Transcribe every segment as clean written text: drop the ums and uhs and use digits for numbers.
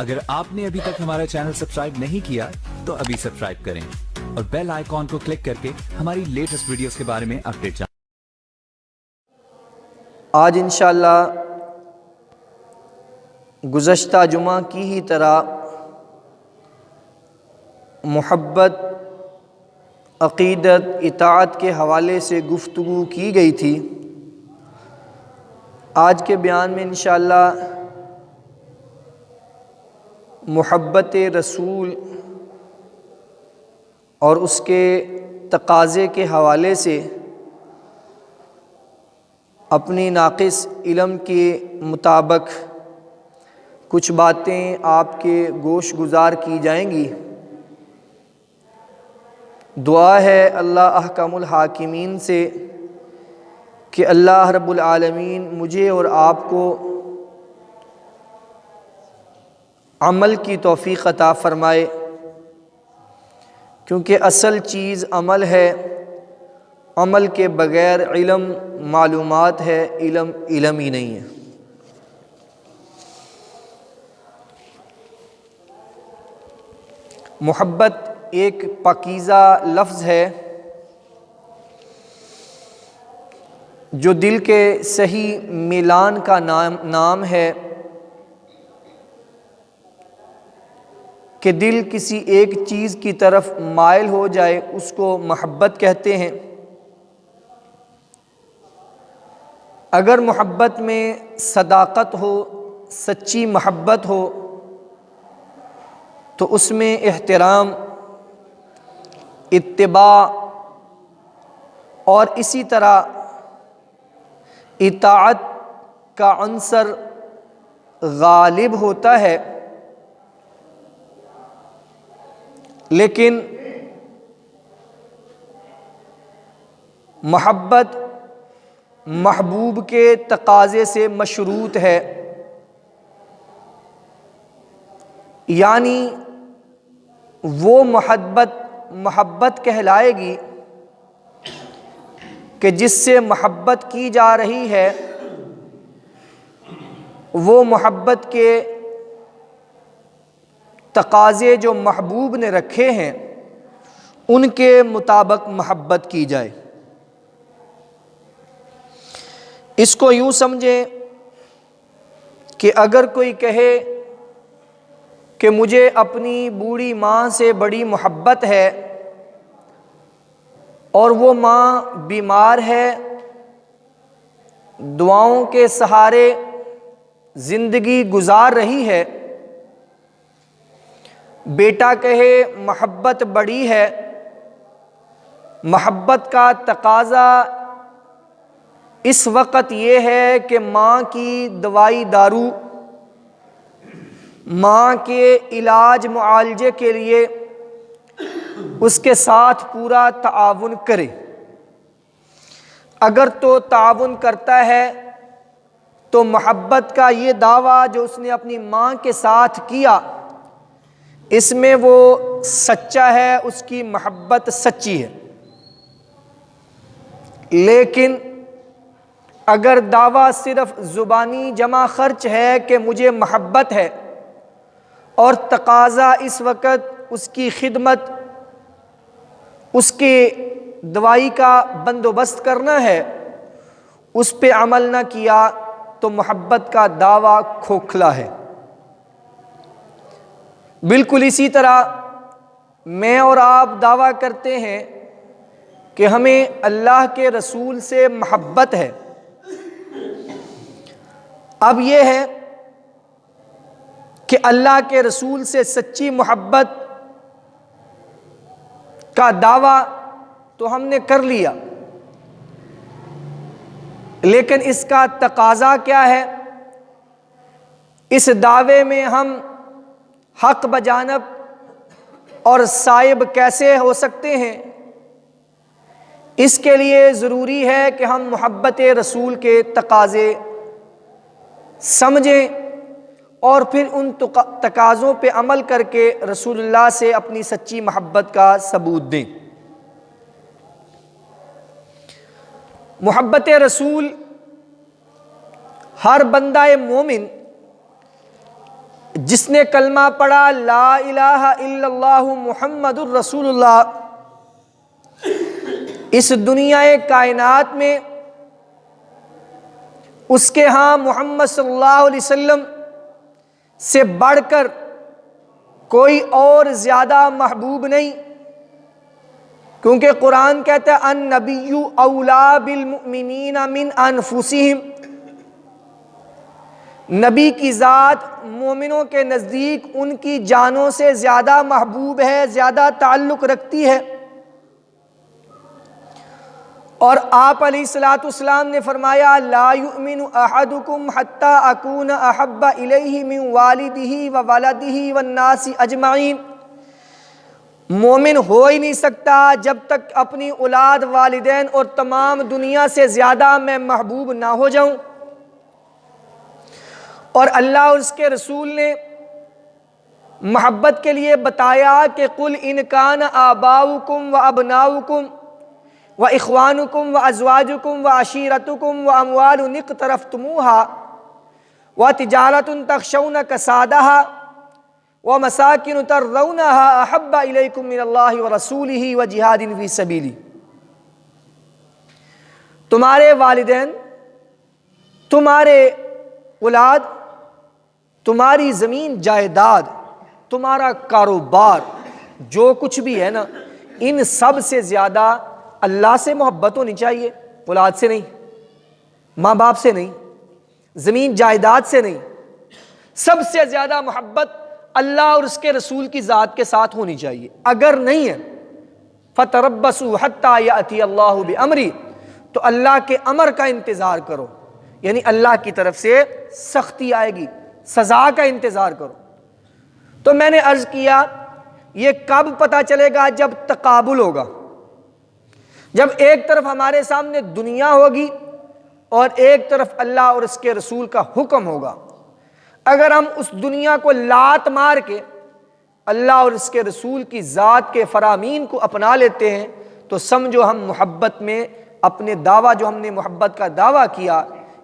اگر آپ نے ابھی تک ہمارا چینل سبسکرائب نہیں کیا تو ابھی سبسکرائب کریں اور بیل آئیکن کو کلک کر کے ہماری لیٹسٹ ویڈیوز کے بارے میں اپڈیٹ جانیں۔ آج انشاءاللہ گزشتہ جمعہ کی ہی طرح محبت، عقیدت، اطاعت کے حوالے سے گفتگو کی گئی تھی۔ آج کے بیان میں انشاءاللہ محبت رسول اور اس کے تقاضے کے حوالے سے اپنی ناقص علم کے مطابق کچھ باتیں آپ کے گوش گزار کی جائیں گی۔ دعا ہے اللہ احکم الحاکمین سے کہ اللہ رب العالمین مجھے اور آپ کو عمل کی توفیق عطا فرمائے، کیونکہ اصل چیز عمل ہے، عمل کے بغیر علم معلومات ہے، علم علم ہی نہیں ہے۔ محبت ایک پاکیزہ لفظ ہے جو دل کے صحیح میلان کا نام ہے کہ دل کسی ایک چیز کی طرف مائل ہو جائے، اس کو محبت کہتے ہیں۔ اگر محبت میں صداقت ہو، سچی محبت ہو، تو اس میں احترام، اتباع اور اسی طرح اطاعت کا عنصر غالب ہوتا ہے۔ لیکن محبت محبوب کے تقاضے سے مشروط ہے، یعنی وہ محبت کہلائے گی کہ جس سے محبت کی جا رہی ہے وہ محبت کے تقاضے جو محبوب نے رکھے ہیں ان کے مطابق محبت کی جائے۔ اس کو یوں سمجھیں کہ اگر کوئی کہے کہ مجھے اپنی بوڑھی ماں سے بڑی محبت ہے اور وہ ماں بیمار ہے، دعاؤں کے سہارے زندگی گزار رہی ہے، بیٹا کہے محبت بڑی ہے، محبت کا تقاضا اس وقت یہ ہے کہ ماں کی دوائی دارو، ماں کے علاج معالجے کے لیے اس کے ساتھ پورا تعاون کرے۔ اگر تو تعاون کرتا ہے تو محبت کا یہ دعویٰ جو اس نے اپنی ماں کے ساتھ کیا، اس میں وہ سچا ہے، اس کی محبت سچی ہے۔ لیکن اگر دعویٰ صرف زبانی جمع خرچ ہے کہ مجھے محبت ہے اور تقاضا اس وقت اس کی خدمت، اس کی دوائی کا بندوبست کرنا ہے، اس پہ عمل نہ کیا تو محبت کا دعویٰ کھوکھلا ہے۔ بالکل اسی طرح میں اور آپ دعویٰ کرتے ہیں کہ ہمیں اللہ کے رسول سے محبت ہے۔ اب یہ ہے کہ اللہ کے رسول سے سچی محبت کا دعویٰ تو ہم نے کر لیا، لیکن اس کا تقاضا کیا ہے؟ اس دعوے میں ہم حق بجانب اور صائب کیسے ہو سکتے ہیں؟ اس کے لیے ضروری ہے کہ ہم محبت رسول کے تقاضے سمجھیں اور پھر ان تقاضوں پہ عمل کر کے رسول اللہ سے اپنی سچی محبت کا ثبوت دیں۔ محبت رسول ہر بندہ مومن جس نے کلمہ پڑھا لا الہ الا اللہ محمد الرسول اللہ، اس دنیا کائنات میں اس کے ہاں محمد صلی اللہ علیہ وسلم سے بڑھ کر کوئی اور زیادہ محبوب نہیں، کیونکہ قرآن کہتا ہے النبی اولا بالمؤمنین من انفسہم، نبی کی ذات مومنوں کے نزدیک ان کی جانوں سے زیادہ محبوب ہے، زیادہ تعلق رکھتی ہے۔ اور آپ علیہ الصلوۃ والسلام نے فرمایا لا یؤمن احدکم حتی اکون احب الیہ من والدہ وولدہ والناس اجمعین، مومن ہو ہی نہیں سکتا جب تک اپنی اولاد، والدین اور تمام دنیا سے زیادہ میں محبوب نہ ہو جاؤں۔ اور اللہ اور اس کے رسول نے محبت کے لیے بتایا کہ قل ان کان آباؤکم و ابناؤکم و اخوانکم و ازواجکم و عشیرتکم و اموال اقترفتموها و تجارت تخشون کسادها و مساکن ترضونها احب الیکم من اللہ و رسولہ و جہاد فی سبیلہ، تمہارے والدین، تمہارے اولاد، تمہاری زمین جائیداد، تمہارا کاروبار، جو کچھ بھی ہے نا، ان سب سے زیادہ اللہ سے محبت ہونی چاہیے، اولاد سے نہیں، ماں باپ سے نہیں، زمین جائیداد سے نہیں، سب سے زیادہ محبت اللہ اور اس کے رسول کی ذات کے ساتھ ہونی چاہیے۔ اگر نہیں ہے فَتَرَبَّصُوا حَتَّى يَأْتِيَ اللَّهُ بِأَمْرِهِ، تو اللہ کے امر کا انتظار کرو، یعنی اللہ کی طرف سے سختی آئے گی، سزا کا انتظار کرو۔ تو میں نے عرض کیا یہ کب پتہ چلے گا؟ جب تقابل ہوگا، جب ایک طرف ہمارے سامنے دنیا ہوگی اور ایک طرف اللہ اور اس کے رسول کا حکم ہوگا۔ اگر ہم اس دنیا کو لات مار کے اللہ اور اس کے رسول کی ذات کے فرامین کو اپنا لیتے ہیں تو سمجھو ہم محبت میں اپنے دعویٰ، جو ہم نے محبت کا دعویٰ کیا،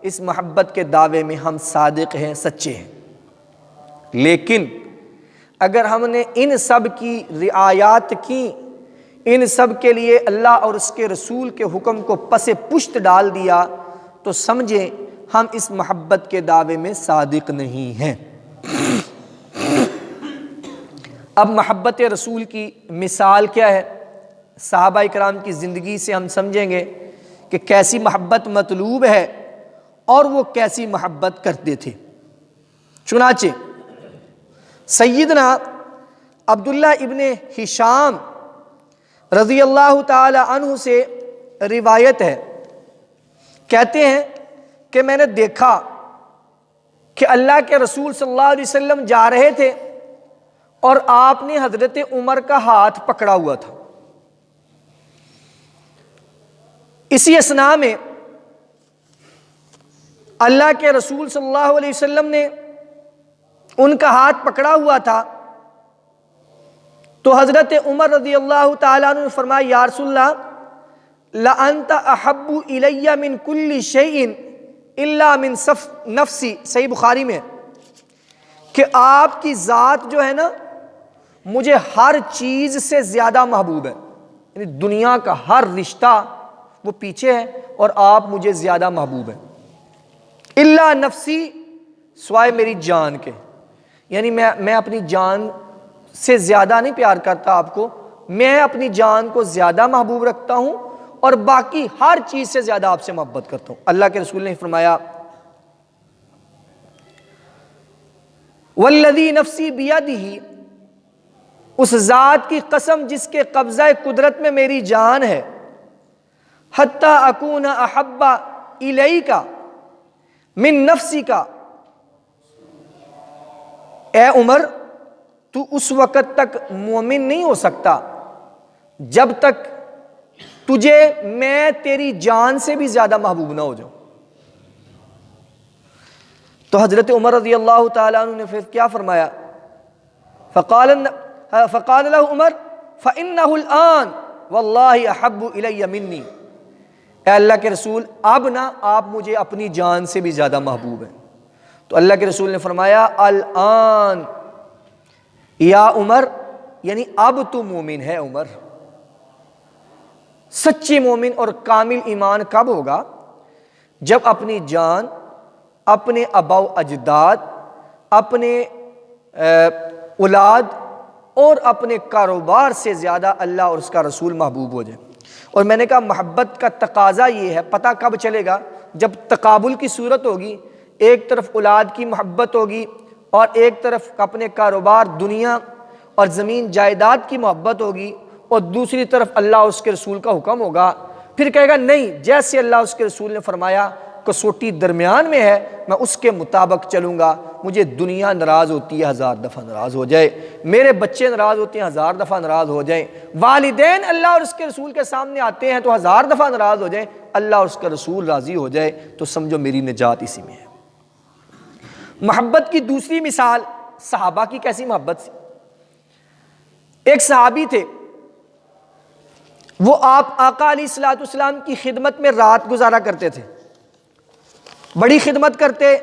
اس محبت کے دعوے میں ہم صادق ہیں، سچے ہیں۔ لیکن اگر ہم نے ان سب کی رعایات کی، ان سب کے لیے اللہ اور اس کے رسول کے حکم کو پس پشت ڈال دیا، تو سمجھیں ہم اس محبت کے دعوے میں صادق نہیں ہیں۔ اب محبت رسول کی مثال کیا ہے؟ صحابہ کرام کی زندگی سے ہم سمجھیں گے کہ کیسی محبت مطلوب ہے اور وہ کیسی محبت کرتے تھے۔ چنانچہ سیدنا عبداللہ ابن ہشام رضی اللہ تعالی عنہ سے روایت ہے، کہتے ہیں کہ میں نے دیکھا کہ اللہ کے رسول صلی اللہ علیہ وسلم جا رہے تھے اور آپ نے حضرت عمر کا ہاتھ پکڑا ہوا تھا۔ اسی اثناء میں اللہ کے رسول صلی اللہ علیہ وسلم نے ان کا ہاتھ پکڑا ہوا تھا، تو حضرت عمر رضی اللہ تعالیٰ عنہ نے فرمایا یا رسول اللہ لَأَنْتَ أَحَبُّ إِلَيَّ مِن كُلِّ شَيْءٍ إِلَّا مِن نَفْسِي، صحیح بخاری میں کہ آپ کی ذات جو ہے نا مجھے ہر چیز سے زیادہ محبوب ہے، یعنی دنیا کا ہر رشتہ وہ پیچھے ہے اور آپ مجھے زیادہ محبوب ہیں۔ الا نفسی، سوائے میری جان کے، یعنی میں اپنی جان سے زیادہ نہیں پیار کرتا آپ کو، میں اپنی جان کو زیادہ محبوب رکھتا ہوں اور باقی ہر چیز سے زیادہ آپ سے محبت کرتا ہوں۔ اللہ کے رسول نے فرمایا والذی نفسی بیدہ، اس ذات کی قسم جس کے قبضہ قدرت میں میری جان ہے، حتی اکون احب الیک من نفسک، اے عمر تو اس وقت تک مومن نہیں ہو سکتا جب تک تجھے میں تیری جان سے بھی زیادہ محبوب نہ ہو جاؤں۔ تو حضرت عمر رضی اللہ تعالیٰ عنہ نے پھر کیا فرمایا؟ فقال له عمر فإنه الآن واللہ احب الی منی، اے اللہ کے رسول اب نہ آپ مجھے اپنی جان سے بھی زیادہ محبوب ہیں۔ تو اللہ کے رسول نے فرمایا الآن یا عمر، یعنی اب تو مومن ہے عمر۔ سچی مومن اور کامل ایمان کب ہوگا؟ جب اپنی جان، اپنے آباء و اجداد، اپنے اولاد اور اپنے کاروبار سے زیادہ اللہ اور اس کا رسول محبوب ہو جائے۔ اور میں نے کہا محبت کا تقاضا یہ ہے، پتہ کب چلے گا؟ جب تقابل کی صورت ہوگی، ایک طرف اولاد کی محبت ہوگی اور ایک طرف اپنے کاروبار، دنیا اور زمین جائیداد کی محبت ہوگی، اور دوسری طرف اللہ اور اس کے رسول کا حکم ہوگا۔ پھر کہے گا نہیں، جیسے اللہ اس کے رسول نے فرمایا کسوٹی درمیان میں ہے، میں اس کے مطابق چلوں گا۔ مجھے دنیا ناراض ہوتی ہے 1000 دفعہ ناراض ہو جائے، میرے بچے ناراض ہوتے ہیں 1000 دفعہ ناراض ہو جائیں، والدین اللہ اور اس کے رسول کے سامنے آتے ہیں تو 1000 دفعہ ناراض ہو جائیں، اللہ اور اس کا رسول راضی ہو جائے تو سمجھو میری نجات اسی میں ہے۔ محبت کی دوسری مثال صحابہ کی کیسی محبت سی۔ ایک صحابی تھے، وہ آپ آقا علیہ الصلوۃ والسلام کی خدمت میں رات گزارا کرتے تھے، بڑی خدمت کرتے۔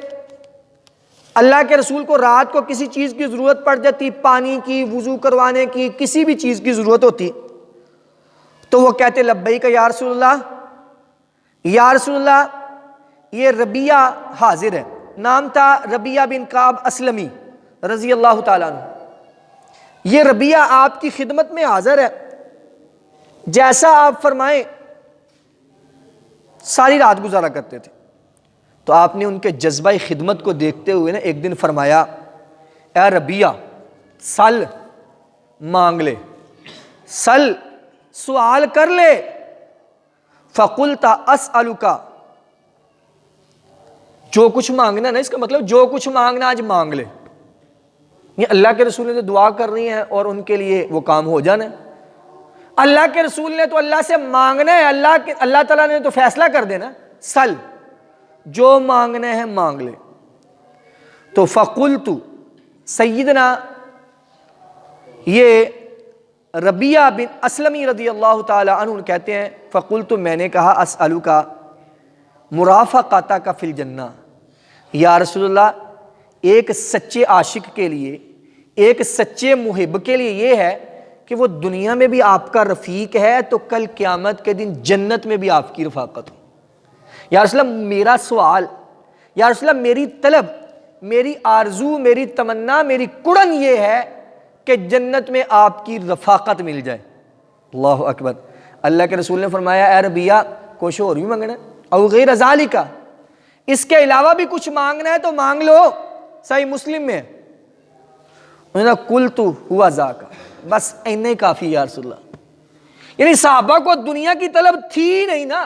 اللہ کے رسول کو رات کو کسی چیز کی ضرورت پڑ جاتی، پانی کی، وضو کروانے کی، کسی بھی چیز کی ضرورت ہوتی تو وہ کہتے لبیک یا رسول اللہ، یا رسول اللہ یہ ربیہ حاضر ہے۔ نام تھا ربیہ بن کعب اسلمی رضی اللہ تعالیٰ عنہ۔ یہ ربیہ آپ کی خدمت میں حاضر ہے، جیسا آپ فرمائیں۔ ساری رات گزارا کرتے تھے۔ تو آپ نے ان کے جذبہ خدمت کو دیکھتے ہوئے نا ایک دن فرمایا اے ربیہ سل، مانگ لے، سل سوال کر لے۔ فقلت اسألک، جو کچھ مانگنا نا، اس کا مطلب جو کچھ مانگنا آج مانگ لے۔ یہ اللہ کے رسول نے تو دعا کرنی ہے اور ان کے لیے وہ کام ہو جانا ہے۔ اللہ کے رسول نے تو اللہ سے مانگنا ہے، اللہ تعالیٰ نے تو فیصلہ کر دینا، سل، جو مانگنا ہے مانگ لے۔ تو فقلت، سیدنا یہ ربیہ بن اسلمی رضی اللہ تعالی عنہ کہتے ہیں فقلت، میں نے کہا اسألک مرافقتک فی الجنہ، یا رسول اللہ ایک سچے عاشق کے لیے، ایک سچے محب کے لیے یہ ہے کہ وہ دنیا میں بھی آپ کا رفیق ہے تو کل قیامت کے دن جنت میں بھی آپ کی رفاقت ہو۔ یا رسول اللہ میرا سوال، یا رسول اللہ میری طلب، میری آرزو، میری تمنا، میری کڑن یہ ہے کہ جنت میں آپ کی رفاقت مل جائے۔ اللہ اکبر۔ اللہ کے رسول نے فرمایا اے ربیہ کچھ اور بھی مانگنا ہے او غیر ذالک، اس کے علاوہ بھی کچھ مانگنا ہے تو مانگ لو۔ صحیح مسلم میں انہوں نے قلت ہوا ذاک، بس اتنا ہی کافی یا رسول اللہ۔ یعنی صحابہ کو دنیا کی طلب تھی نہیں نا،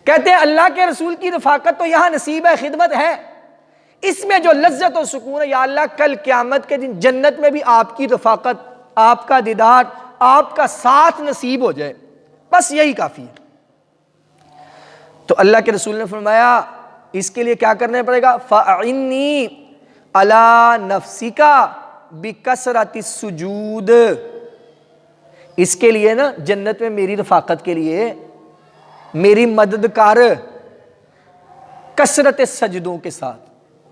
کہتے ہیں اللہ کے رسول کی رفاقت تو یہاں نصیب ہے، خدمت ہے، اس میں جو لذت و سکون ہے یا اللہ کل قیامت کے دن جنت میں بھی آپ کی رفاقت، آپ کا دیدار، آپ کا ساتھ نصیب ہو جائے، بس یہی کافی ہے۔ تو اللہ کے رسول نے فرمایا اس کے لیے کیا کرنا پڑے گا؟ فَأَعِنِّي عَلَى نَفْسِكَ بِكَثْرَةِ السُّجُودِ، اس کے لیے نا جنت میں میری رفاقت کے لیے میری مدد کر کثرت سجدوں کے ساتھ،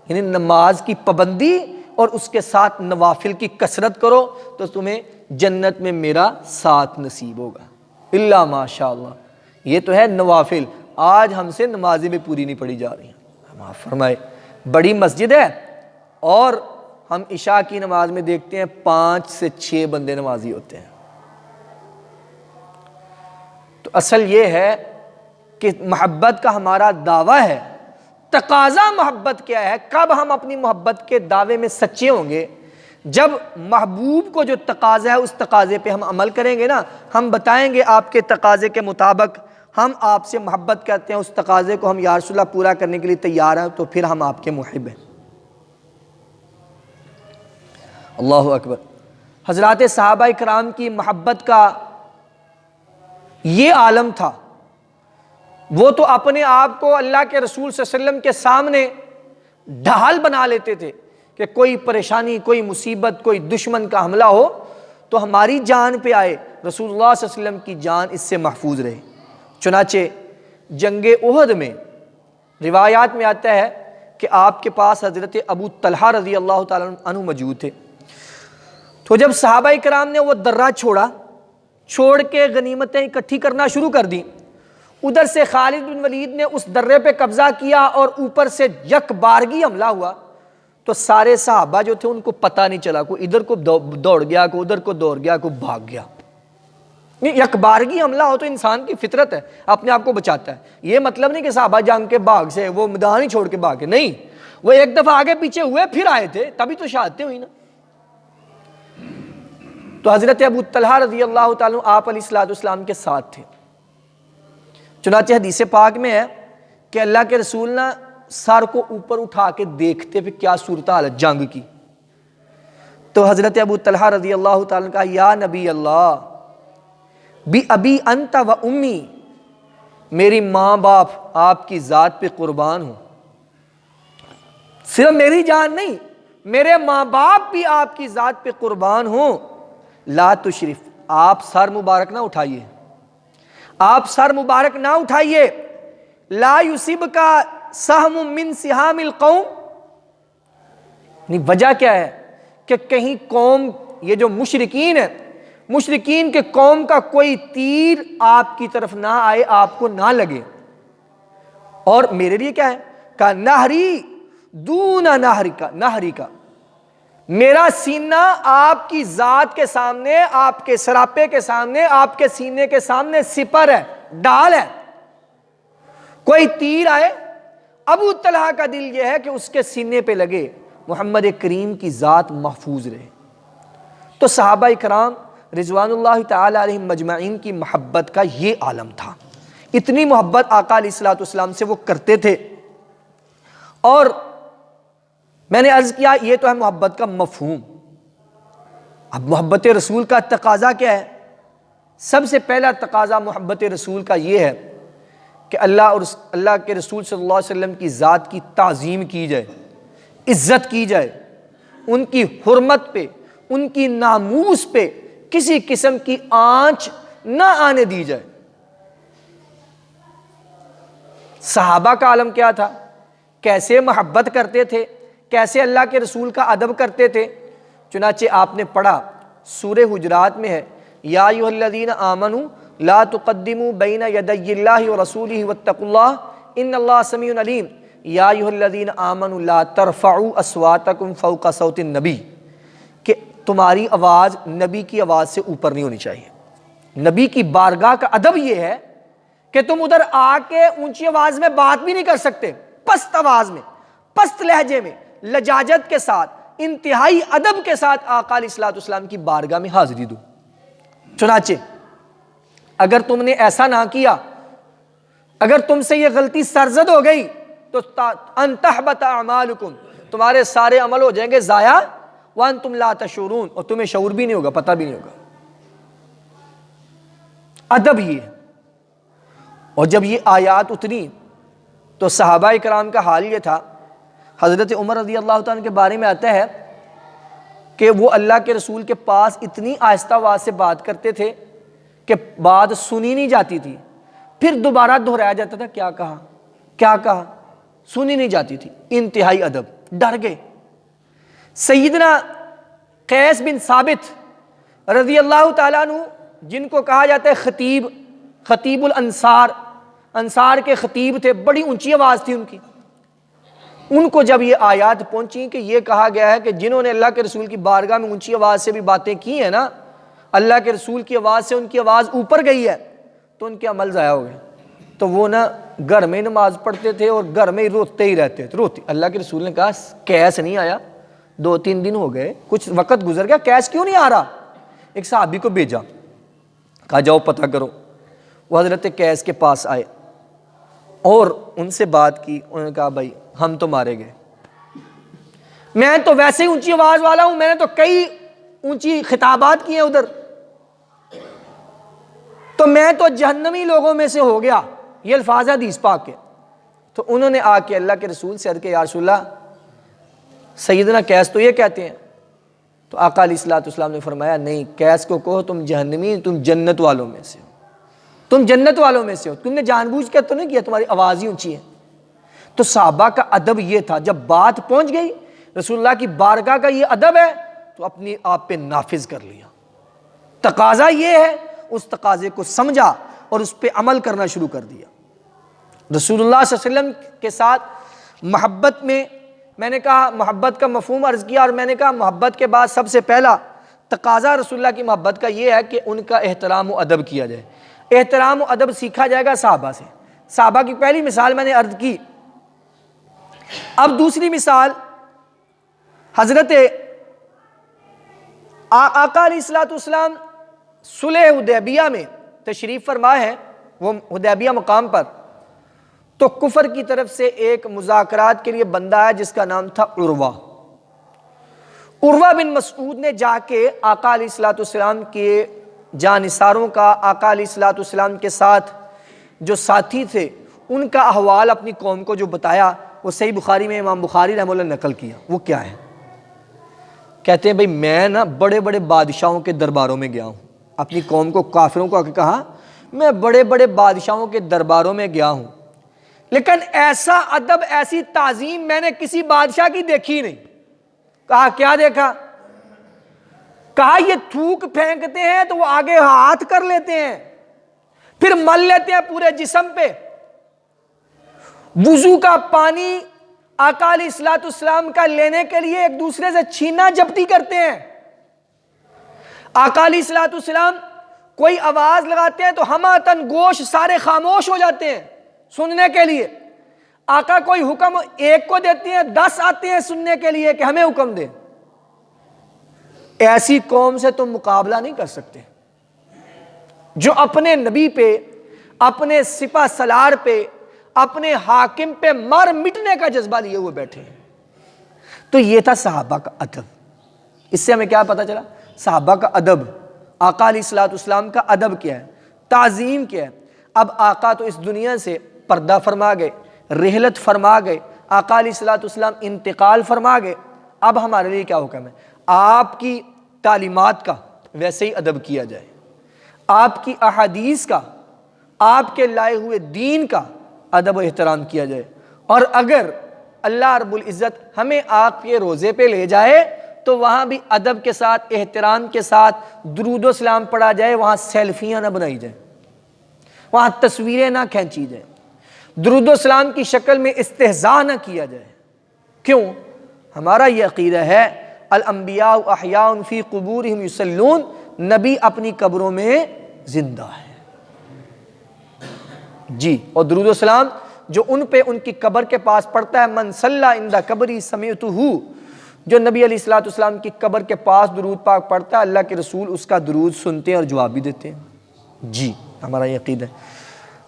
یعنی نماز کی پابندی اور اس کے ساتھ نوافل کی کثرت کرو تو تمہیں جنت میں میرا ساتھ نصیب ہوگا۔ اللہ ماشاء اللہ، یہ تو ہے نوافل۔ آج ہم سے نمازیں بھی پوری نہیں پڑھی جا رہی ہیں، معاف فرمائے۔ بڑی مسجد ہے اور ہم عشاء کی نماز میں دیکھتے ہیں 5 سے 6 بندے نمازی ہوتے ہیں۔ تو اصل یہ ہے کہ محبت کا ہمارا دعویٰ ہے، تقاضا محبت کیا ہے؟ کب ہم اپنی محبت کے دعوے میں سچے ہوں گے؟ جب محبوب کو جو تقاضا ہے اس تقاضے پہ ہم عمل کریں گے نا، ہم بتائیں گے آپ کے تقاضے کے مطابق ہم آپ سے محبت کرتے ہیں، اس تقاضے کو ہم یا رسول اللہ پورا کرنے کے لیے تیار ہیں، تو پھر ہم آپ کے محب ہیں۔ اللہ اکبر۔ حضرات صحابہ کرام کی محبت کا یہ عالم تھا، وہ تو اپنے آپ کو اللہ کے رسول صلی اللہ علیہ وسلم کے سامنے ڈھال بنا لیتے تھے کہ کوئی پریشانی، کوئی مصیبت، کوئی دشمن کا حملہ ہو تو ہماری جان پہ آئے، رسول اللہ صلی اللہ علیہ وسلم کی جان اس سے محفوظ رہے۔ چنانچہ جنگ احد میں روایات میں آتا ہے کہ آپ کے پاس حضرت ابو طلحہ رضی اللہ تعالیٰ عنہ موجود تھے۔ تو جب صحابہ کرام نے وہ درہ چھوڑ کے غنیمتیں اکٹھی کرنا شروع کر دیں، ادھر سے خالد بن ولید نے اس درے پہ قبضہ کیا اور اوپر سے یک بارگی حملہ ہوا، تو سارے صحابہ جو تھے ان کو پتہ نہیں چلا، کوئی ادھر کو دوڑ گیا، کوئی ادھر کو دوڑ گیا، کوئی بھاگ گیا۔ یک بارگی حملہ ہو تو انسان کی فطرت ہے، اپنے آپ کو بچاتا ہے۔ یہ مطلب نہیں کہ صحابہ جنگ کے بھاگ سے وہ میدان ہی چھوڑ کے بھاگے، نہیں، وہ ایک دفعہ آگے پیچھے ہوئے پھر آئے تھے، تبھی تو شہادتیں ہوئی نا۔ تو حضرت ابو طلحہ رضی اللہ تعالیٰ عنہ آپ علیہ السلام کے ساتھ تھے۔ چنانچہ حدیث پاک میں ہے کہ اللہ کے رسول نے سر کو اوپر اٹھا کے دیکھتے پھر کیا صورتحال ہے جنگ کی، تو حضرت ابو طلحہ رضی اللہ تعالیٰ نے کہا یا نبی اللہ بی ابی انت و امی، میری ماں باپ آپ کی ذات پہ قربان ہوں، صرف میری جان نہیں، میرے ماں باپ بھی آپ کی ذات پہ قربان ہوں، لا تشرف، آپ سر مبارک نہ اٹھائیے، آپ سر مبارک نہ اٹھائیے، لا یصیب کا سہم من سہام القوم، وجہ کیا ہے کہ کہیں قوم، یہ جو مشرکین ہیں، مشرکین کے قوم کا کوئی تیر آپ کی طرف نہ آئے، آپ کو نہ لگے، اور میرے لیے کیا ہے کہ نہری دون نہری کا، میرا سینہ آپ کی ذات کے سامنے، آپ کے سراپے کے سامنے، آپ کے سینے کے سامنے سپر ہے، ڈال ہے، کوئی تیر آئے، ابو طلحہ کا دل یہ ہے کہ اس کے سینے پہ لگے، محمد کریم کی ذات محفوظ رہے۔ تو صحابہ کرام رضوان اللہ تعالی علیہم مجمعین کی محبت کا یہ عالم تھا، اتنی محبت آقا علیہ السلام سے وہ کرتے تھے۔ اور میں نے عرض کیا یہ تو ہے محبت کا مفہوم، اب محبت رسول کا تقاضا کیا ہے؟ سب سے پہلا تقاضا محبت رسول کا یہ ہے کہ اللہ اور اللہ کے رسول صلی اللہ علیہ وسلم کی ذات کی تعظیم کی جائے، عزت کی جائے، ان کی حرمت پہ، ان کی ناموس پہ کسی قسم کی آنچ نہ آنے دی جائے۔ صحابہ کا عالم کیا تھا، کیسے محبت کرتے تھے، کیسے اللہ کے رسول کا ادب کرتے تھے؟ چنانچہ آپ نے پڑھا سورہ حجرات میں ہے، یا ایھا الذین آمنوا لا تقدموا بین یدی اللہ ورسولہ واتقوا اللہ ان اللہ سمیع علیم، یا ایھا الذین آمنوا لا ترفعوا اصواتکم فوق صوت النبی، کہ تمہاری آواز نبی کی آواز سے اوپر نہیں ہونی چاہیے۔ نبی کی بارگاہ کا ادب یہ ہے کہ تم ادھر آ کے اونچی آواز میں بات بھی نہیں کر سکتے، پست آواز میں، پست لہجے میں، لجاجت کے ساتھ، انتہائی ادب کے ساتھ آقا علیہ السلام کی بارگاہ میں حاضری دو۔ چنانچہ اگر تم نے ایسا نہ کیا، اگر تم سے یہ غلطی سرزد ہو گئی تو ان تحبط اعمالکم، تمہارے سارے عمل ہو جائیں گے ضائع، وانتم لا تشعرون، اور تمہیں شعور بھی نہیں ہوگا، پتہ بھی نہیں ہوگا۔ ادب یہ ہے۔ اور جب یہ آیات اتری تو صحابہ کرام کا حال یہ تھا، حضرت عمر رضی اللہ تعالیٰ کے بارے میں آتا ہے کہ وہ اللہ کے رسول کے پاس اتنی آہستہ آواز سے بات کرتے تھے کہ بات سنی نہیں جاتی تھی، پھر دوبارہ دہرایا جاتا تھا، کیا کہا کیا کہا، سنی نہیں جاتی تھی، انتہائی ادب، ڈر گئے۔ سیدنا قیس بن ثابت رضی اللہ تعالیٰ عنہ، جن کو کہا جاتا ہے خطیب الانصار، انصار کے خطیب تھے، بڑی اونچی آواز تھی ان کی، ان کو جب یہ آیات پہنچی کہ یہ کہا گیا ہے کہ جنہوں نے اللہ کے رسول کی بارگاہ میں اونچی آواز سے بھی باتیں کی ہیں نا، اللہ کے رسول کی آواز سے ان کی آواز اوپر گئی ہے، تو ان کے عمل ضائع ہو گئے۔ تو وہ نا گھر میں نماز پڑھتے تھے اور گھر میں روتے ہی رہتے تھے، روتے۔ اللہ کے رسول نے کہا کیس نہیں آیا، 2-3 دن ہو گئے، کچھ وقت گزر گیا، کیس کیوں نہیں آ رہا؟ ایک صحابی کو بھیجا، کہا جاؤ پتہ کرو۔ وہ حضرت قیس کے پاس آئے اور ان سے بات کی، انہوں نے کہا بھائی ہم تو مارے گئے، میں تو ویسے ہی اونچی آواز والا ہوں، میں نے تو کئی اونچی خطابات کی ہیں ادھر، تو میں تو جہنمی لوگوں میں سے ہو گیا، یہ الفاظ ہے حدیث پاک کے۔ تو انہوں نے آ کے اللہ کے رسول سے عرض کیا، یا رسول اللہ سیدنا قیس تو یہ کہتے ہیں۔ تو آقا علیہ السلام نے فرمایا نہیں، قیس کو کہو تم جہنمی، تم جنت والوں میں سے ہو، تم جنت والوں میں سے ہو، تم نے جان بوجھ کے تو نہیں کیا، تمہاری آواز ہی اونچی ہے۔ تو صحابہ کا ادب یہ تھا، جب بات پہنچ گئی رسول اللہ کی بارگاہ کا یہ ادب ہے تو اپنی آپ پہ نافذ کر لیا۔ تقاضا یہ ہے، اس تقاضے کو سمجھا اور اس پہ عمل کرنا شروع کر دیا۔ رسول اللہ صلی اللہ علیہ وسلم کے ساتھ محبت میں نے کہا محبت کا مفہوم عرض کیا، اور میں نے کہا محبت کے بعد سب سے پہلا تقاضا رسول اللہ کی محبت کا یہ ہے کہ ان کا احترام و ادب کیا جائے۔ احترام و ادب سیکھا جائے گا صحابہ سے۔ صحابہ کی پہلی مثال میں نے عرض کی۔ اب دوسری مثال، حضرت آقا علیہ الصلوۃ والسلام صلح حدیبیہ میں تشریف فرما ہے، وہ حدیبیہ مقام پر، تو کفر کی طرف سے ایک مذاکرات کے لیے بندہ ہے جس کا نام تھا عروہ۔ عروہ بن مسعود نے جا کے آقا علیہ الصلوۃ والسلام کے جانثاروں کا، آقا علیہ الصلوۃ والسلام کے ساتھ جو ساتھی تھے ان کا احوال اپنی قوم کو جو بتایا، وہ صحیح بخاری میں امام بخاری رحمہ اللہ نے نقل کیا۔ وہ کیا ہے؟ کہتے ہیں بھئی میں نا بڑے بڑے بادشاہوں کے درباروں میں گیا ہوں، اپنی قوم کو، کافروں کو کہا میں بڑے بڑے بادشاہوں کے درباروں میں گیا ہوں، لیکن ایسا ادب، ایسی تعظیم میں نے کسی بادشاہ کی دیکھی نہیں۔ کہا کیا دیکھا؟ کہا یہ تھوک پھینکتے ہیں تو وہ آگے ہاتھ کر لیتے ہیں، پھر مل لیتے ہیں پورے جسم پہ۔ وضو کا پانی آقا علیہ الصلوۃ والسلام کا لینے کے لیے ایک دوسرے سے چھینا جھپٹی کرتے ہیں۔ آقا علیہ الصلوۃ والسلام کوئی آواز لگاتے ہیں تو ہماتن گوش سارے خاموش ہو جاتے ہیں سننے کے لیے۔ آقا کوئی حکم ایک کو دیتے ہیں، 10 آتے ہیں سننے کے لیے کہ ہمیں حکم دے۔ ایسی قوم سے تم مقابلہ نہیں کر سکتے جو اپنے نبی پہ، اپنے سپہ سالار پہ، اپنے حاکم پہ مر مٹنے کا جذبہ لیے ہوئے بیٹھے ہیں۔ تو یہ تھا صحابہ کا ادب۔ اس سے ہمیں کیا پتا چلا؟ صحابہ کا ادب، آقا علیہ الصلوۃ والسلام کا ادب کیا ہے، تعظیم کیا ہے۔ اب آقا تو اس دنیا سے پردہ فرما گئے، رحلت فرما گئے، آقا علیہ الصلوۃ والسلام انتقال فرما گئے۔ اب ہمارے لیے کیا حکم ہے؟ آپ کی تعلیمات کا ویسے ہی ادب کیا جائے، آپ کی احادیث کا، آپ کے لائے ہوئے دین کا ادب و احترام کیا جائے۔ اور اگر اللہ رب العزت ہمیں آپ کے روزے پہ لے جائے تو وہاں بھی ادب کے ساتھ، احترام کے ساتھ درود و سلام پڑھا جائے، وہاں سیلفیاں نہ بنائی جائیں، وہاں تصویریں نہ کھینچی جائیں، درود و سلام کی شکل میں استہزاء نہ کیا جائے۔ کیوں؟ ہمارا یہ عقیدہ ہے الانبیاء احیاء فی قبورہم یصلون، نبی اپنی قبروں میں زندہ ہے جی، اور درود و سلام جو ان پہ ان کی قبر کے پاس پڑھتا ہے، من صلی عند قبری سمعتہ، جو نبی علیہ الصلوۃ والسلام کی قبر کے پاس درود پاک پڑھتا ہے، اللہ کے رسول اس کا درود سنتے ہیں اور جواب بھی دیتے ہیں جی، ہمارا یہ عقیدہ ہے۔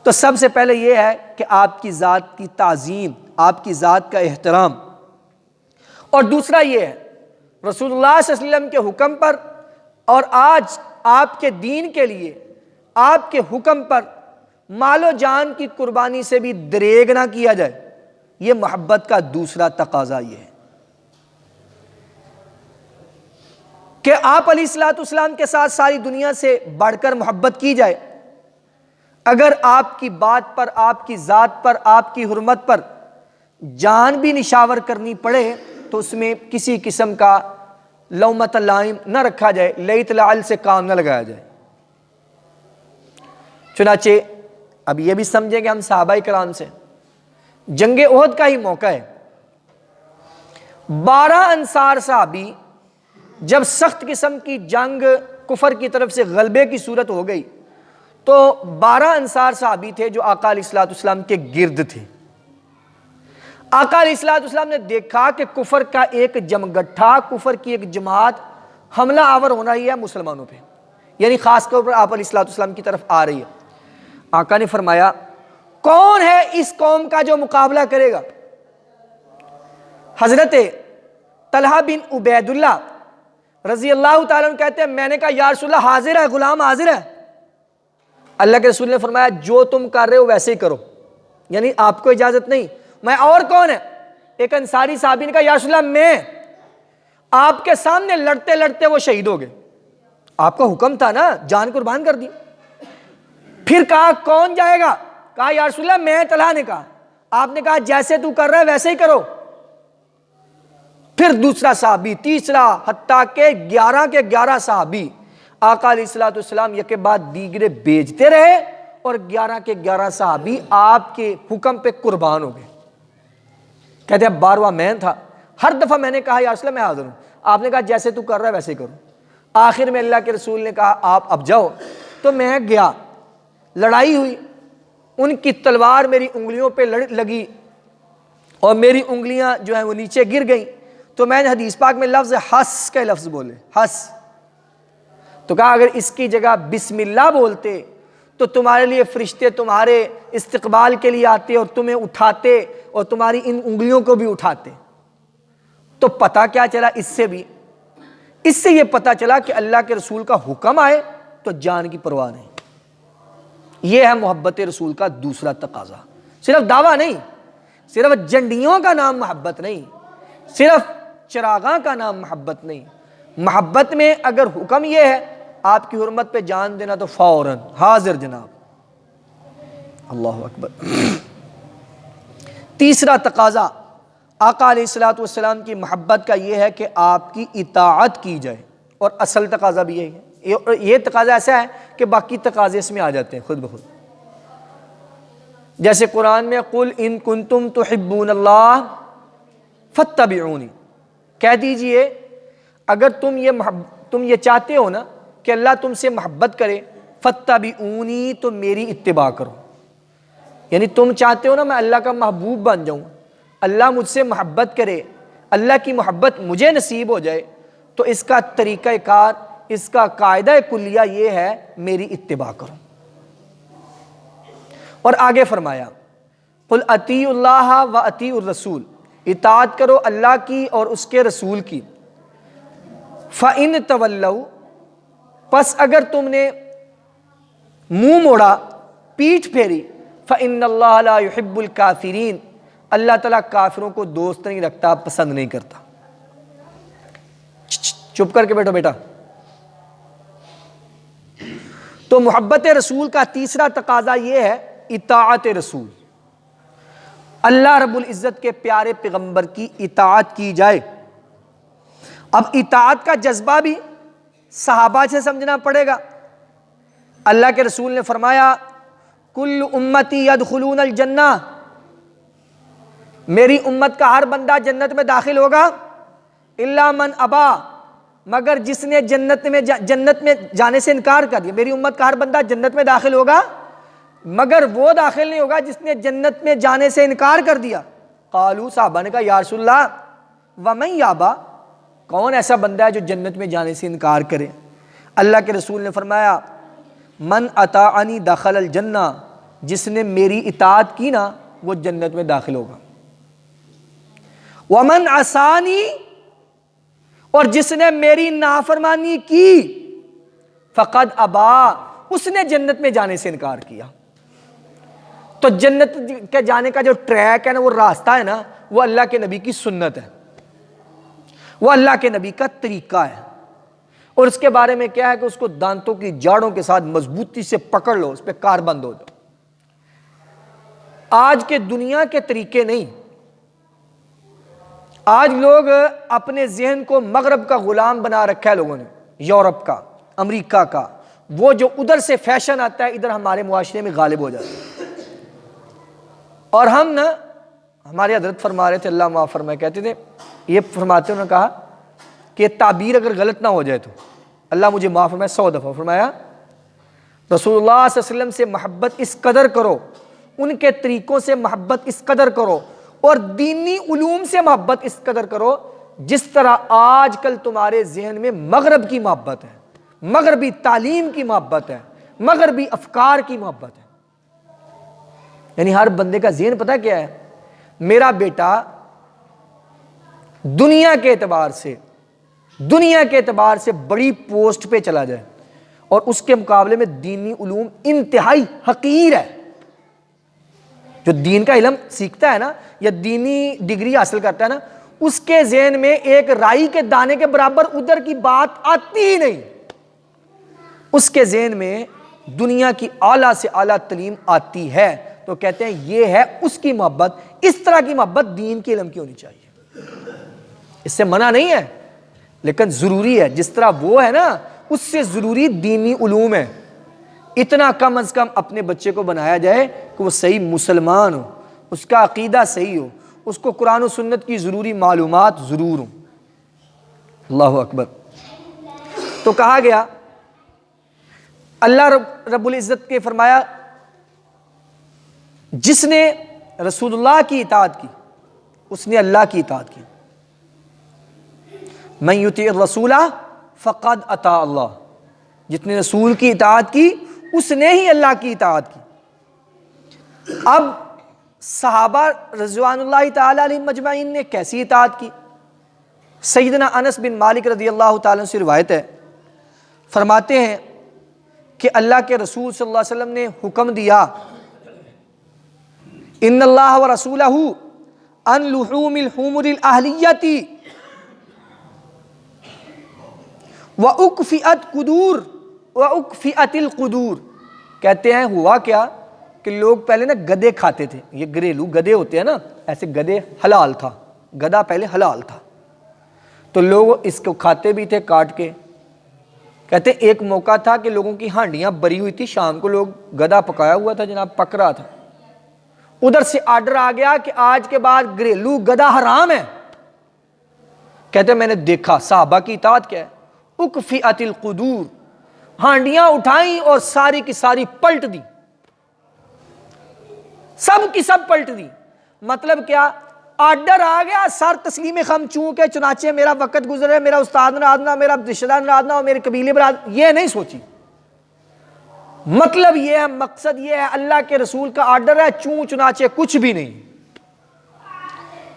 تو سب سے پہلے یہ ہے کہ آپ کی ذات کی تعظیم، آپ کی ذات کا احترام، اور دوسرا یہ ہے رسول اللہ صلی اللہ علیہ وسلم کے حکم پر اور آج آپ کے دین کے لیے آپ کے حکم پر مال و جان کی قربانی سے بھی دریغ نہ کیا جائے۔ یہ محبت کا دوسرا تقاضا یہ ہے کہ آپ علیہ الصلوۃ والسلام کے ساتھ ساری دنیا سے بڑھ کر محبت کی جائے۔ اگر آپ کی بات پر، آپ کی ذات پر، آپ کی حرمت پر جان بھی نشاور کرنی پڑے تو اس میں کسی قسم کا لومۃ لائم نہ رکھا جائے، لیت لعل سے کام نہ لگایا جائے۔ چنانچہ اب یہ بھی سمجھیں کہ ہم صحابہ کرام سے جنگ احد کا ہی موقع ہے۔ 12 انصار صحابی جب سخت قسم کی جنگ کفر کی طرف سے غلبے کی صورت ہو گئی تو 12 انصار صحابی تھے جو آقا علیہ الصلوۃ والسلام کے گرد تھے۔ آقا علیہ الصلوۃ والسلام نے دیکھا کہ کفر کا ایک جمگٹھا، کفر کی ایک جماعت حملہ آور ہونا ہی ہے مسلمانوں پہ، یعنی خاص طور پر آپ علیہ الصلوۃ والسلام کی طرف آ رہی ہے۔ آقا نے فرمایا کون ہے اس قوم کا جو مقابلہ کرے گا؟ حضرت طلحہ بن عبید اللہ رضی اللہ تعالیٰ عنہ کہتے ہیں میں نے کہا یا رسول اللہ حاضر ہے، غلام حاضر ہے۔ اللہ کے رسول نے فرمایا جو تم کر رہے ہو ویسے ہی کرو، یعنی آپ کو اجازت نہیں۔ میں اور کون ہے؟ ایک انصاری صحابی نے کہا یا رسول اللہ میں۔ آپ کے سامنے لڑتے لڑتے وہ شہید ہو گئے، آپ کا حکم تھا نا، جان قربان کر دی۔ پھر کہا کون جائے گا؟ کہا یا رسول اللہ میں، طلحہ نے کہا۔ آپ نے کہا جیسے تو کر رہا ہے ویسے ہی کرو. پھر دوسرا صحابی، تیسرا، حتیٰ کہ 11 کے 11 صحابی آقا علیہ الصلوۃ والسلام یک کے بعد دیگرے بیچتے رہے اور 11 کے 11 صحابی آپ کے حکم پہ قربان ہو گئے. کہتے ہیں 12واں میں تھا. ہر دفعہ میں نے کہا یا رسول اللہ میں حاضر ہوں. آپ نے کہا جیسے تو کر رہا ہے ویسے ہی کرو. آخر میں اللہ کے رسول نے کہا آپ اب جاؤ. تو میں گیا، لڑائی ہوئی، ان کی تلوار میری انگلیوں پہ لگی اور میری انگلیاں جو ہیں وہ نیچے گر گئیں. تو میں نے حدیث پاک میں لفظ حس کا لفظ بولے، حس. تو کہا اگر اس کی جگہ بسم اللہ بولتے تو تمہارے لیے فرشتے تمہارے استقبال کے لیے آتے اور تمہیں اٹھاتے اور تمہاری ان انگلیوں کو بھی اٹھاتے. تو پتہ کیا چلا اس سے یہ پتہ چلا کہ اللہ کے رسول کا حکم آئے تو جان کی پرواہ نہیں. یہ ہے محبت رسول کا دوسرا تقاضا. صرف دعویٰ نہیں، صرف جنڈیوں کا نام محبت نہیں، صرف چراغاں کا نام محبت نہیں. محبت میں اگر حکم یہ ہے آپ کی حرمت پہ جان دینا تو فوراً حاضر جناب. اللہ اکبر. تیسرا تقاضا آقا علیہ الصلوۃ والسلام کی محبت کا یہ ہے کہ آپ کی اطاعت کی جائے. اور اصل تقاضا بھی یہی ہے. یہ تقاضا ایسا ہے کہ باقی تقاضے اس میں آ جاتے ہیں خود بخود. جیسے قرآن میں قل ان کنتم تحبون اللہ فاتبعونی، کہہ دیجئے اگر تم یہ چاہتے ہو نا کہ اللہ تم سے محبت کرے، فاتبعونی، تو میری اتباع کرو. یعنی تم چاہتے ہو نا میں اللہ کا محبوب بن جاؤں، اللہ مجھ سے محبت کرے، اللہ کی محبت مجھے نصیب ہو جائے، تو اس کا طریقہ کار، اس کا قاعدہ کلیہ یہ ہے میری اتباع کرو. اور آگے فرمایا قل اطیعوا اللہ و اطیعوا الرسول، اطاعت کرو اللہ کی اور اس کے رسول کی. فَإِن تَوَلَّوْا، پس اگر تم نے منہ موڑا، پیٹھ پھیری، فَإِنَّ اللَّهَ لَا يُحِبُّ الْكَافِرِينَ، اللہ تعالیٰ کافروں کو دوست نہیں رکھتا، پسند نہیں کرتا. چپ کر کے بیٹھو بیٹا. تو محبت رسول کا تیسرا تقاضا یہ ہے اطاعت رسول. اللہ رب العزت کے پیارے پیغمبر کی اطاعت کی جائے. اب اطاعت کا جذبہ بھی صحابہ سے سمجھنا پڑے گا. اللہ کے رسول نے فرمایا کل امتی یدخلون الجنہ، میری امت کا ہر بندہ جنت میں داخل ہوگا، الا من ابا، مگر جس نے جنت میں جانے سے انکار کر دیا. میری امت کا ہر بندہ جنت میں داخل ہوگا مگر وہ داخل نہیں ہوگا جس نے جنت میں جانے سے انکار کر دیا. قالوا، صحابہ نے کہا یا رسول اللہ ومن یابا، کون ایسا بندہ ہے جو جنت میں جانے سے انکار کرے؟ اللہ کے رسول نے فرمایا من اطاعنی دخل الجنہ، جس نے میری اطاعت کی نا وہ جنت میں داخل ہوگا. ومن عصانی، اور جس نے میری نافرمانی کی، فقد ابا، اس نے جنت میں جانے سے انکار کیا. تو جنت کے جانے کا جو ٹریک ہے نا، وہ راستہ ہے نا، وہ اللہ کے نبی کی سنت ہے، وہ اللہ کے نبی کا طریقہ ہے. اور اس کے بارے میں کیا ہے کہ اس کو دانتوں کی جاڑوں کے ساتھ مضبوطی سے پکڑ لو، اس پہ کار بند ہو جاؤ. آج کے دنیا کے طریقے نہیں. آج لوگ اپنے ذہن کو مغرب کا غلام بنا رکھا ہے لوگوں نے، یورپ کا، امریکہ کا. وہ جو ادھر سے فیشن آتا ہے ادھر ہمارے معاشرے میں غالب ہو جاتا ہے. اور ہم نا، ہمارے حضرت فرما رہے تھے اللہ معاف فرمائے، کہتے تھے، یہ فرماتے انہوں نے کہا کہ تعبیر اگر غلط نہ ہو جائے تو اللہ مجھے معاف فرمائے. 100 دفعہ فرمایا رسول اللہ صلی اللہ علیہ وسلم سے محبت اس قدر کرو، ان کے طریقوں سے محبت اس قدر کرو، اور دینی علوم سے محبت اس قدر کرو جس طرح آج کل تمہارے ذہن میں مغرب کی محبت ہے، مغربی تعلیم کی محبت ہے، مغربی افکار کی محبت ہے. یعنی ہر بندے کا ذہن پتہ کیا ہے؟ میرا بیٹا دنیا کے اعتبار سے بڑی پوسٹ پہ چلا جائے اور اس کے مقابلے میں دینی علوم انتہائی حقیر ہے. جو دین کا علم سیکھتا ہے نا یا دینی ڈگری حاصل کرتا ہے نا، اس کے ذہن میں ایک رائی کے دانے کے برابر ادھر کی بات آتی ہی نہیں. اس کے ذہن میں دنیا کی اعلیٰ سے اعلیٰ تعلیم آتی ہے. تو کہتے ہیں یہ ہے اس کی محبت. اس طرح کی محبت دین کے علم کی ہونی چاہیے, اس سے منع نہیں ہے لیکن ضروری ہے. جس طرح وہ ہے نا اس سے ضروری دینی علوم ہے. اتنا کم از کم اپنے بچے کو بنایا جائے کہ وہ صحیح مسلمان ہو, اس کا عقیدہ صحیح ہو, اس کو قرآن و سنت کی ضروری معلومات ضرور ہوں. اللہ اکبر. تو کہا گیا اللہ رب العزت کے فرمایا جس نے رسول اللہ کی اطاعت کی اس نے اللہ کی اطاعت کی. من یطیع الرسول فقد اطاع اللہ, جس نے رسول کی اطاعت کی اس نے ہی اللہ کی اطاعت کی. اب صحابہ رضوان اللہ تعالی علیہم مجمعین نے کیسی اطاعت کی؟ سیدنا انس بن مالک رضی اللہ تعالیٰ سے روایت ہے, فرماتے ہیں کہ اللہ کے رسول صلی اللہ علیہ وسلم نے حکم دیا ان اللہ و رسولہ ان لحوم الحمر الاہلیتی وَأُكْفِئَتْ قُدُور وَأُكْفِئَتِ الْقُدُور. کہتے ہیں ہوا کیا کہ لوگ پہلے نا گدے کھاتے تھے, یہ گھریلو گدے ہوتے ہیں نا, ایسے گدے حلال تھا, گدا پہلے حلال تھا, تو لوگ اس کو کھاتے بھی تھے کاٹ کے. کہتے ہیں ایک موقع تھا کہ لوگوں کی ہانڈیاں بری ہوئی تھی, شام کو لوگ گدا پکایا ہوا تھا جناب, پک رہا تھا, ادھر سے آرڈر آ گیا کہ آج کے بعد گھریلو گدا حرام ہے. کہتے ہیں میں نے دیکھا صحابہ کی اطاعت کیا ہے, اکفئت القدور, ہانڈیاں اٹھائیں اور ساری کی ساری پلٹ دی, سب کی سب پلٹ دی. مطلب کیا؟ آرڈر آ گیا, سر تسلیم خم چوں کے چنانچہ میرا وقت گزرے, میرا استاد ناراض نہ, میرا رشتہ دار ناراض نہ, میرے قبیلے براد, یہ نہیں سوچی. مطلب یہ ہے, مقصد یہ ہے اللہ کے رسول کا آرڈر ہے, چوں چنانچہ کچھ بھی نہیں.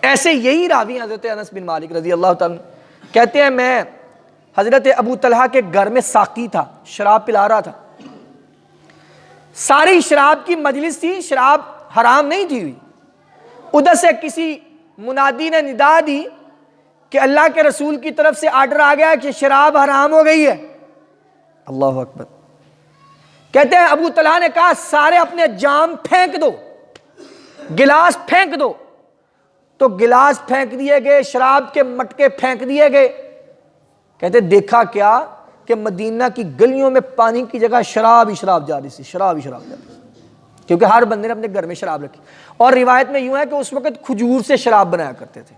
ایسے یہی راوی حضرت انس بن مالک رضی اللہ تعالیٰ کہتے ہیں میں حضرت ابو طلحہ کے گھر میں ساقی تھا, شراب پلا رہا تھا. ساری شراب کی مجلس تھی, شراب حرام نہیں تھی ہوئی. ادھر سے کسی منادی نے ندا دی کہ اللہ کے رسول کی طرف سے آرڈر آ گیا کہ شراب حرام ہو گئی ہے. اللہ اکبر. کہتے ہیں ابو طلحہ نے کہا سارے اپنے جام پھینک دو, گلاس پھینک دو. تو گلاس پھینک دیے گئے, شراب کے مٹکے پھینک دیے گئے. کہتے دیکھا کیا کہ مدینہ کی گلیوں میں پانی کی جگہ شراب ہی شراب جاری تھی, شراب ہی شراب جاری تھی, کیونکہ ہر بندے نے اپنے گھر میں شراب رکھی. اور روایت میں یوں ہے کہ اس وقت کھجور سے شراب بنایا کرتے تھے.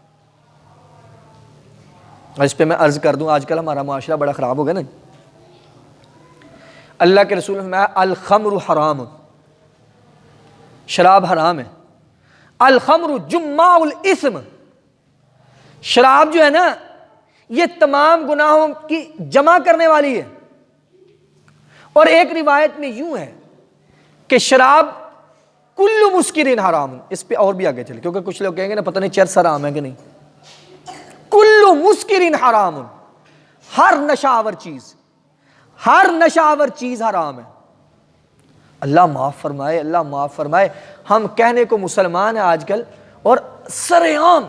اس پہ میں عرض کر دوں, آج کل ہمارا معاشرہ بڑا خراب ہو گیا نا. اللہ کے رسول نے فرمایا الخمر حرام, شراب حرام ہے. الخمر جماع الاسم, شراب جو ہے نا یہ تمام گناہوں کی جمع کرنے والی ہے. اور ایک روایت میں یوں ہے کہ شراب کل مسکرین حرام, اس پہ اور بھی آگے چلے کیونکہ کچھ لوگ کہیں گے نا پتہ نہیں چرس حرام ہے کہ نہیں. کل مسکرین حرام, ہر نشہ آور چیز حرام ہے. اللہ معاف فرمائے, اللہ معاف فرمائے. ہم کہنے کو مسلمان ہیں آج کل اور سر عام